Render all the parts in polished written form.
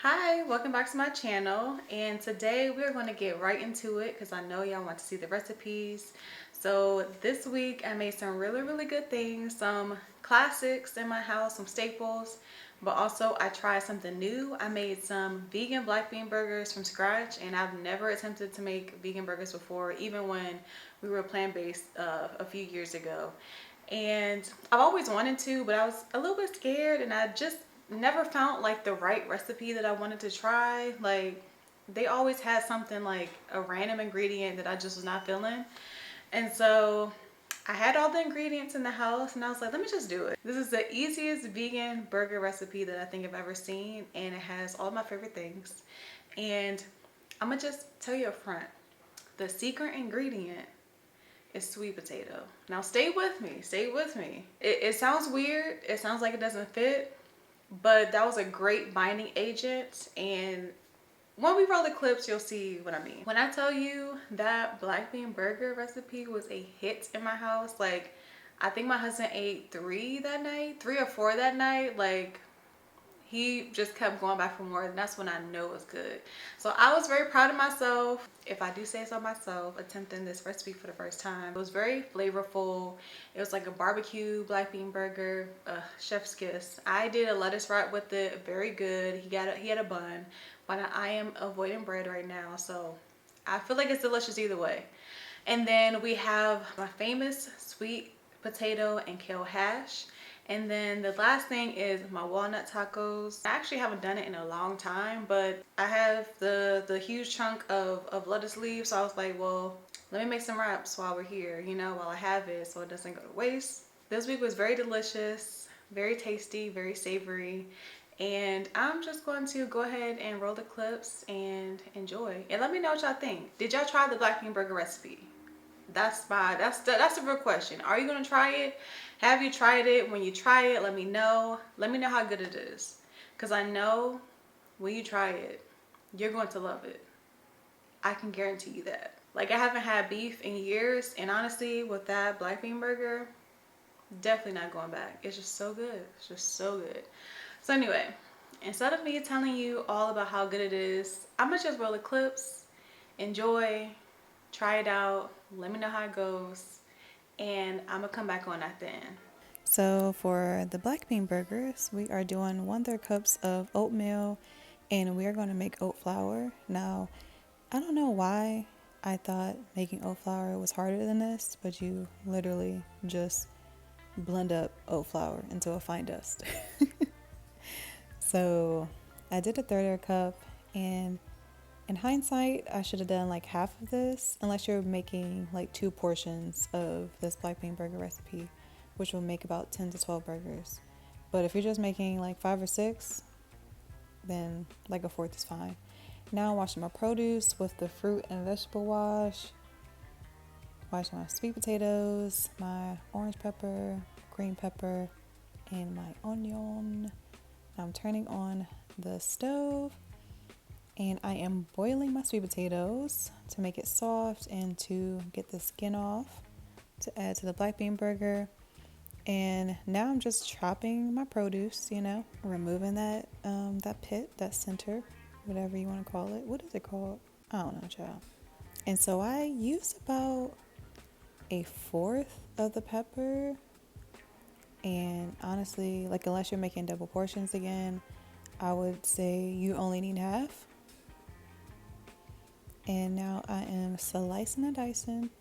Hi, welcome back to my channel, and today we're going to get right into it because I know y'all want to see the recipes. So this week I made some really good things, some classics in my house, some staples, but also I tried something new. I made some vegan black bean burgers from scratch, and I've never attempted to make vegan burgers before, even when we were plant-based a few years ago. And I've always wanted to, but I was a little bit scared, and I just never found like the right recipe that I wanted to try. Like they always had something like a random ingredient that I just was not feeling. And so I had all the ingredients in the house, and I was like, let me just do it. This is the easiest vegan burger recipe that I think I've ever seen, and it has all my favorite things. And I'm gonna just tell you up front, the secret ingredient is sweet potato. Now stay with me, stay with me. It sounds weird, it sounds like it doesn't fit, but that was a great binding agent, and when we roll the clips you'll see what I mean. When I tell you that black bean burger recipe was a hit in my house, like I think my husband ate three or four that night. Like he just kept going back for more, and that's when I know it was good. So I was very proud of myself, if I do say so myself, attempting this recipe for the first time. It was very flavorful. It was like a barbecue black bean burger, chef's kiss. I did a lettuce wrap with it, very good. He had a bun, but I am avoiding bread right now, so I feel like it's delicious either way. And then we have my famous sweet potato and kale hash. And then the last thing is my walnut tacos. I actually haven't done it in a long time, but I have the huge chunk of lettuce leaves. So I was like, well, let me make some wraps while we're here, while I have it so it doesn't go to waste. This week was very delicious, very tasty, very savory. And I'm just going to go ahead and roll the clips and enjoy. And let me know what y'all think. Did y'all try the black bean burger recipe? That's the real question. Are you gonna try it? Have you tried it? When you try it, let me know. Let me know how good it is, because I know when you try it, you're going to love it. I can guarantee you that. Like, I haven't had beef in years, and honestly, with that black bean burger, definitely not going back. It's just so good. It's just so good. So anyway, instead of me telling you all about how good it is, I'm gonna just roll the clips, enjoy, try it out, let me know how it goes, and I'm gonna come back on at the end. So for the black bean burgers, we are doing 1/3 cups of oatmeal, and we are going to make oat flour. Now, I don't know why I thought making oat flour was harder than this, but you literally just blend up oat flour into a fine dust. So I did a 1/3 cup, and in hindsight, I should have done like half of this, unless you're making like 2 portions of this black bean burger recipe, which will make about 10 to 12 burgers. But if you're just making like 5 or 6, then like a fourth is fine. Now I'm washing my produce with the fruit and vegetable wash. Washing my sweet potatoes, my orange pepper, green pepper, and my onion. Now I'm turning on the stove, and I am boiling my sweet potatoes to make it soft and to get the skin off to add to the black bean burger. And now I'm just chopping my produce, removing that pit, that center, whatever you want to call it. What is it called? I don't know, child. And so I use about a fourth of the pepper. And honestly, like, unless you're making double portions again, I would say you only need half. And now I am slicing and dicing.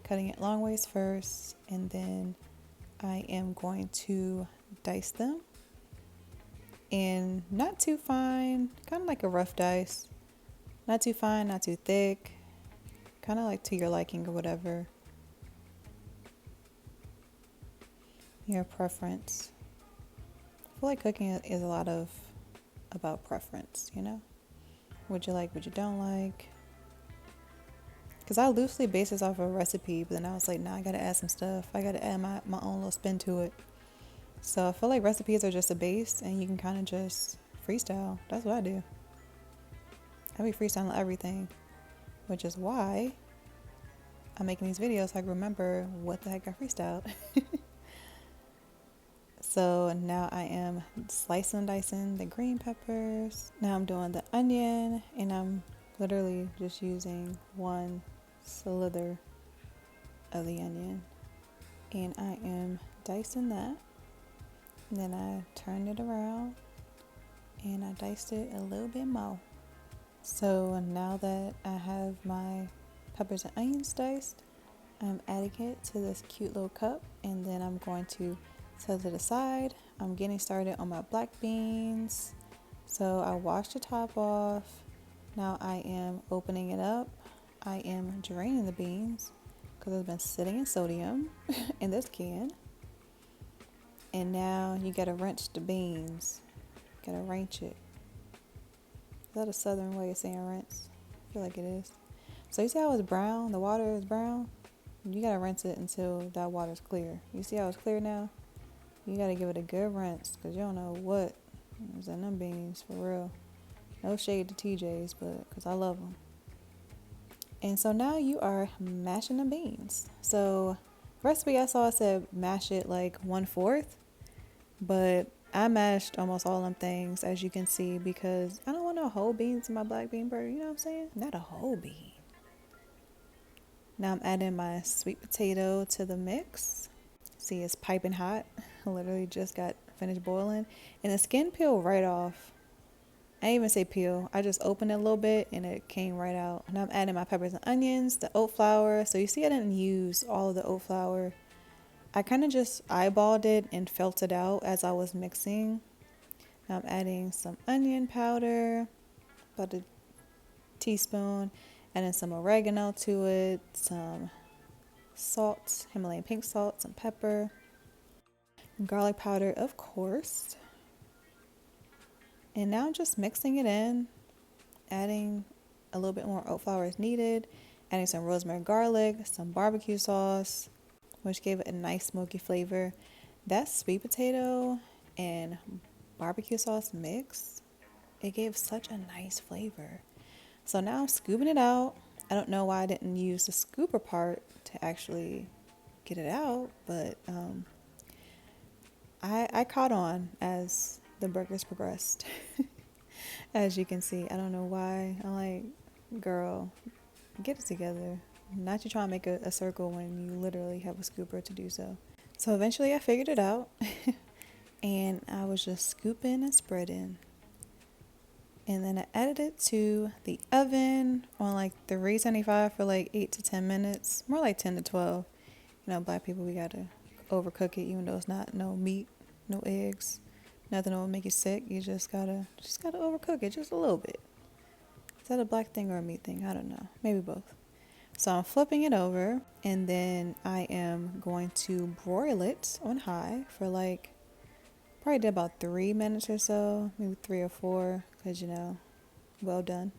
Cutting it long ways first, and then I am going to dice them. And not too fine, kind of like a rough dice. Not too fine, not too thick. Kind of like to your liking or whatever. Your preference. I feel like cooking is a lot about preference, What you like, what you don't like. Because I loosely base this off of a recipe, but then I was like, nah, I gotta add some stuff. I gotta add my own little spin to it. So I feel like recipes are just a base, and you can kind of just freestyle. That's what I do. I be freestyling everything, which is why I'm making these videos so I can remember what the heck I freestyled. So now I am slicing and dicing the green peppers. Now I'm doing the onion, and I'm literally just using one slither of the onion. And I am dicing that. And then I turned it around and I diced it a little bit more. So now that I have my peppers and onions diced, I'm adding it to this cute little cup, and then I'm going to set it aside. I'm getting started on my black beans. So I washed the top off. Now I am opening it up. I am draining the beans because it's been sitting in sodium in this can. And now you gotta wrench the beans. Gotta wrench it. Is that a southern way of saying rinse? I feel like it is. So you see how it's brown? The water is brown? You gotta rinse it until that water's clear. You see how it's clear now? You gotta give it a good rinse because you don't know what is in them beans, for real. No shade to TJ's, but because I love them. And so now you are mashing the beans. So recipe I saw said mash it like 1/4, but I mashed almost all them things, as you can see, because I don't want no whole beans in my black bean burger. You know what I'm saying? Not a whole bean. Now I'm adding my sweet potato to the mix. See, it's piping hot. I literally just got finished boiling. And the skin peeled right off. I didn't even say peel. I just opened it a little bit and it came right out. Now I'm adding my peppers and onions, the oat flour. So you see I didn't use all of the oat flour. I kind of just eyeballed it and felt it out as I was mixing. Now I'm adding some onion powder, about a teaspoon, adding some oregano to it, some salt, Himalayan pink salt, some pepper, and garlic powder, of course. And now I'm just mixing it in, adding a little bit more oat flour as needed, adding some rosemary garlic, some barbecue sauce, which gave it a nice smoky flavor. That sweet potato and barbecue sauce mix, it gave such a nice flavor. So now I'm scooping it out. I don't know why I didn't use the scooper part to actually get it out, but I caught on as the burgers progressed. As you can see, I don't know why. I'm like, girl, get it together. Not you trying to make a circle when you literally have a scooper to do so. So eventually I figured it out. And I was just scooping and spreading. And then I added it to the oven on like 375 for like 8 to 10 minutes. More like 10 to 12. You know, black people, we gotta overcook it, even though it's not no meat, no eggs, nothing that will make you sick. You just gotta overcook it just a little bit. Is that a black thing or a meat thing? I don't know. Maybe both. So I'm flipping it over, and then I am going to broil it on high for like, probably did about 3 minutes or so, maybe 3 or 4, because you know, well done.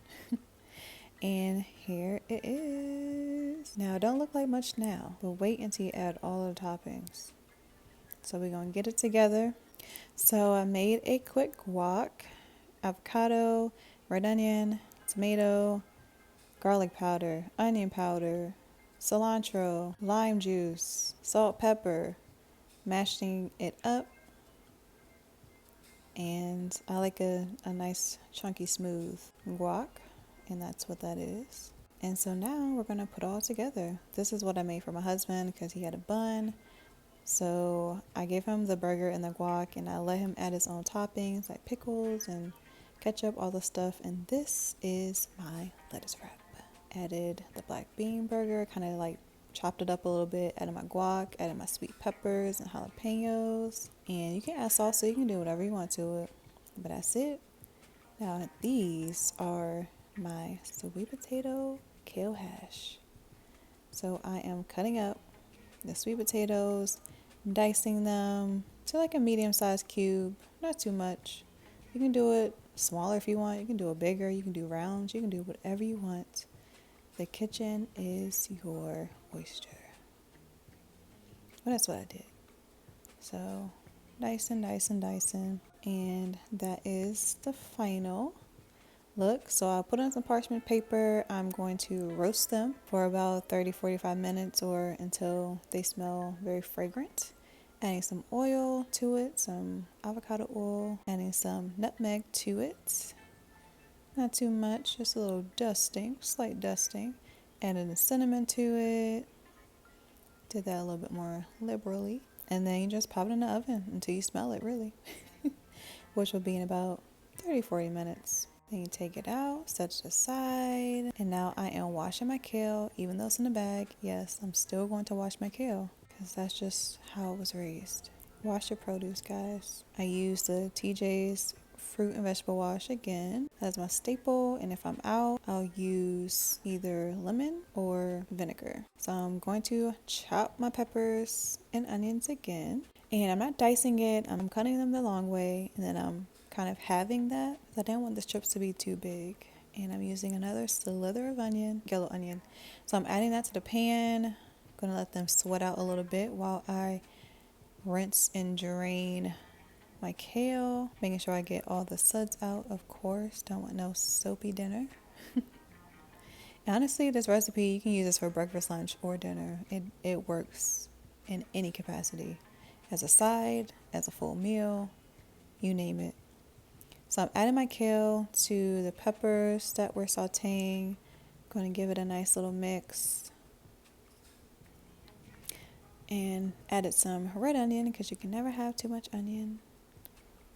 And here it is. Now, it don't look like much now, but wait until you add all of the toppings. So we're going to get it together. So I made a quick guac, avocado, red onion, tomato, garlic powder, onion powder, cilantro, lime juice, salt, pepper, mashing it up. And I like a nice chunky smooth guac, and that's what that is. And so now we're going to put it all together. This is what I made for my husband because he had a bun. So I gave him the burger and the guac, and I let him add his own toppings like pickles and ketchup, all the stuff. And this is my lettuce wrap. Added the black bean burger, kind of like chopped it up a little bit, added my guac, added my sweet peppers and jalapenos. And you can add salsa, you can do whatever you want to it. But that's it. Now these are my sweet potato kale hash. So I am cutting up the sweet potatoes, dicing them to like a medium-sized cube, not too much. You can do it smaller if you want, you can do it bigger, you can do rounds, you can do whatever you want. The kitchen is your oyster. Well, that's what I did. So dicing. And that is the final look. So I'll put on some parchment paper. I'm going to roast them for about 30-45 minutes or until they smell very fragrant. Adding some oil to it, some avocado oil, adding some nutmeg to it. Not too much, just a little dusting, slight dusting. Adding the cinnamon to it. Did that a little bit more liberally. And then you just pop it in the oven until you smell it, really. Which will be in about 30-40 minutes. Then you take it out, set it aside. And now I am washing my kale, even though it's in the bag. Yes, I'm still going to wash my kale because that's just how I was raised. Wash your produce, guys. I use the TJ's fruit and vegetable wash again. That's my staple. And if I'm out, I'll use either lemon or vinegar. So I'm going to chop my peppers and onions again. And I'm not dicing it. I'm cutting them the long way. And then I'm kind of halving that. I didn't want the strips to be too big. And I'm using another slither of onion, yellow onion. So I'm adding that to the pan. Gonna let them sweat out a little bit while I rinse and drain my kale, making sure I get all the suds out, of course. Don't want no soapy dinner. Honestly, this recipe, you can use this for breakfast, lunch, or dinner. It works in any capacity. As a side, as a full meal, you name it. So I'm adding my kale to the peppers that we're sauteing. Going to give it a nice little mix. And added some red onion because you can never have too much onion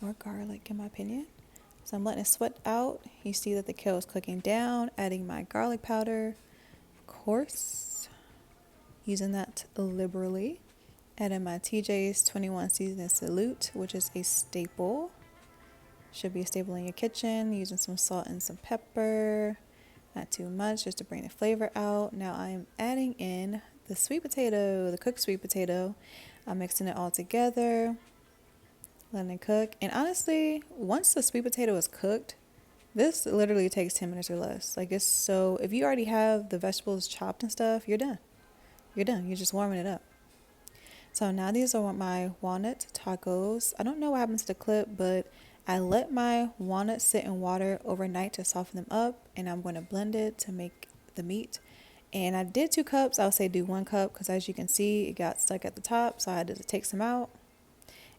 or garlic, in my opinion. So I'm letting it sweat out. You see that the kale is cooking down. Adding my garlic powder, of course. Using that liberally. Adding my TJ's 21 Season Salute, which is a staple. Should be a staple in your kitchen. Using some salt and some pepper. Not too much, just to bring the flavor out. Now I'm adding in the sweet potato, the cooked sweet potato. I'm mixing it all together. Letting it cook. And honestly, once the sweet potato is cooked, this literally takes 10 minutes or less. Like, it's so, if you already have the vegetables chopped and stuff, you're done. You're done. You're just warming it up. So now these are my walnut tacos. I don't know what happened to the clip, but I let my walnuts sit in water overnight to soften them up, and I'm going to blend it to make the meat. And I did 2 cups. I would say do 1 cup because, as you can see, it got stuck at the top, so I had to take some out.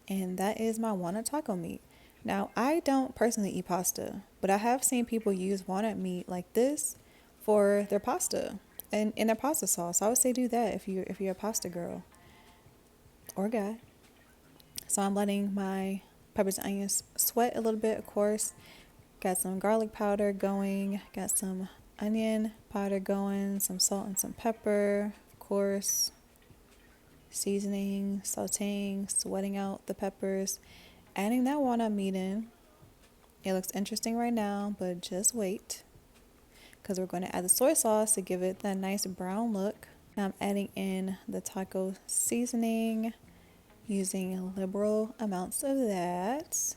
And that is my walnut taco meat. Now, I don't personally eat pasta, but I have seen people use walnut meat like this for their pasta and in their pasta sauce. So I would say do that if you're a pasta girl or guy. So I'm letting my peppers and onions sweat a little bit, of course. Got some garlic powder going, got some onion powder going, some salt and some pepper, of course. Seasoning, sauteing, sweating out the peppers, adding that walnut meat in. It looks interesting right now, but just wait, because we're going to add the soy sauce to give it that nice brown look. Now I'm adding in the taco seasoning, using liberal amounts of that.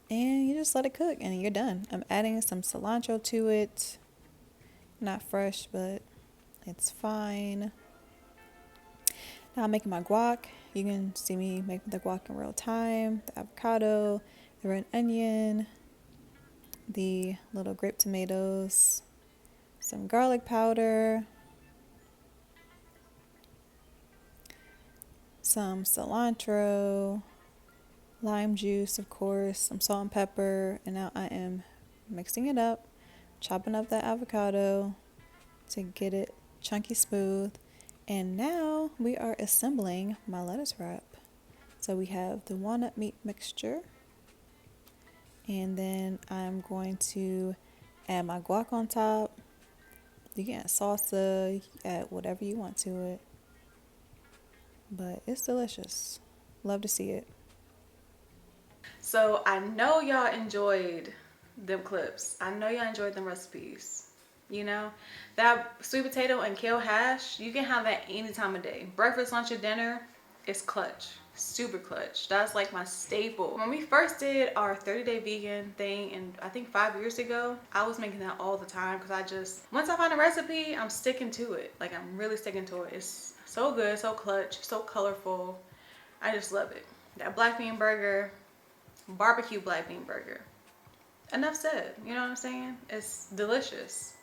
And you just let it cook and you're done. I'm adding some cilantro to it. Not fresh, but it's fine. Now I'm making my guac. You can see me making the guac in real time. The avocado, the red onion, the little grape tomatoes, some garlic powder, some cilantro, lime juice, of course, some salt and pepper. And now I am mixing it up, chopping up that avocado to get it chunky smooth. And now we are assembling my lettuce wrap. So we have the walnut meat mixture. And then I'm going to add my guac on top. You can add salsa, you can add whatever you want to it. But it's delicious. Love to see it. So I know y'all enjoyed them clips. I know y'all enjoyed them recipes. You know, that sweet potato and kale hash, you can have that any time of day. Breakfast, lunch, or dinner, it's clutch. Super clutch. That's like my staple. When we first did our 30-day vegan thing, and I think 5 years ago, I was making that all the time because once I find a recipe, I'm sticking to it. Like, I'm really sticking to it. It's so good, so clutch, so colorful. I just love it. That black bean burger, barbecue black bean burger. Enough said. You know what I'm saying? It's delicious.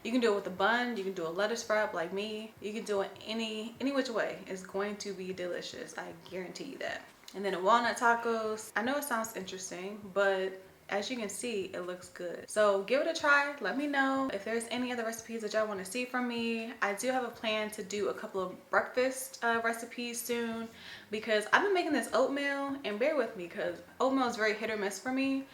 You can do it with a bun, you can do a lettuce wrap like me, you can do it any which way. It's going to be delicious, I guarantee you that. And then the walnut tacos, I know it sounds interesting, but as you can see, it looks good. So give it a try. Let me know if there's any other recipes that y'all want to see from me. I do have a plan to do a couple of breakfast recipes soon, because I've been making this oatmeal, and bear with me because oatmeal is very hit or miss for me.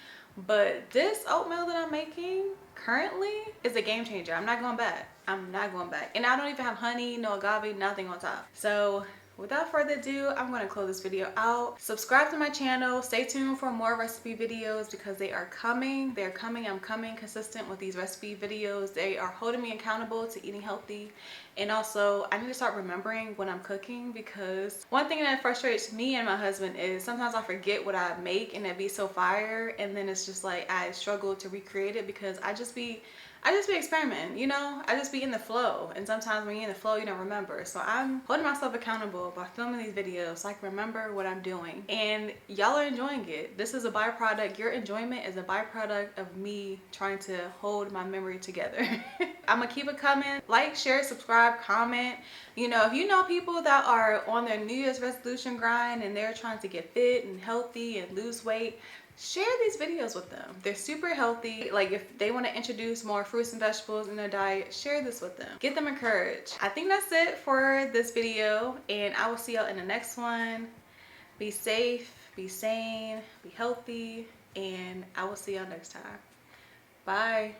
But this oatmeal that I'm making currently is a game changer. I'm not going back. I'm not going back. And I don't even have honey, no agave, nothing on top. So without further ado, I'm going to close this video out. Subscribe to my channel. Stay tuned for more recipe videos because they are coming. They're coming. I'm coming consistent with these recipe videos. They are holding me accountable to eating healthy. And also, I need to start remembering when I'm cooking, because one thing that frustrates me and my husband is sometimes I forget what I make and it be so fire, and then it's just like I struggle to recreate it because I just be experimenting, you know? I just be in the flow, and sometimes when you're in the flow you don't remember. So I'm holding myself accountable by filming these videos so I can remember what I'm doing, and y'all are enjoying it. This is a byproduct. Your enjoyment is a byproduct of me trying to hold my memory together. I'm gonna keep it coming. Like, share, subscribe, comment. You know, if you know people that are on their New Year's resolution grind and they're trying to get fit and healthy and lose weight, share these videos with them. They're super healthy. Like, if they want to introduce more fruits and vegetables in their diet, share this with them. Get them encouraged. I think that's it for this video, and I will see y'all in the next one. Be safe, be sane, be healthy, and I will see y'all next time. Bye.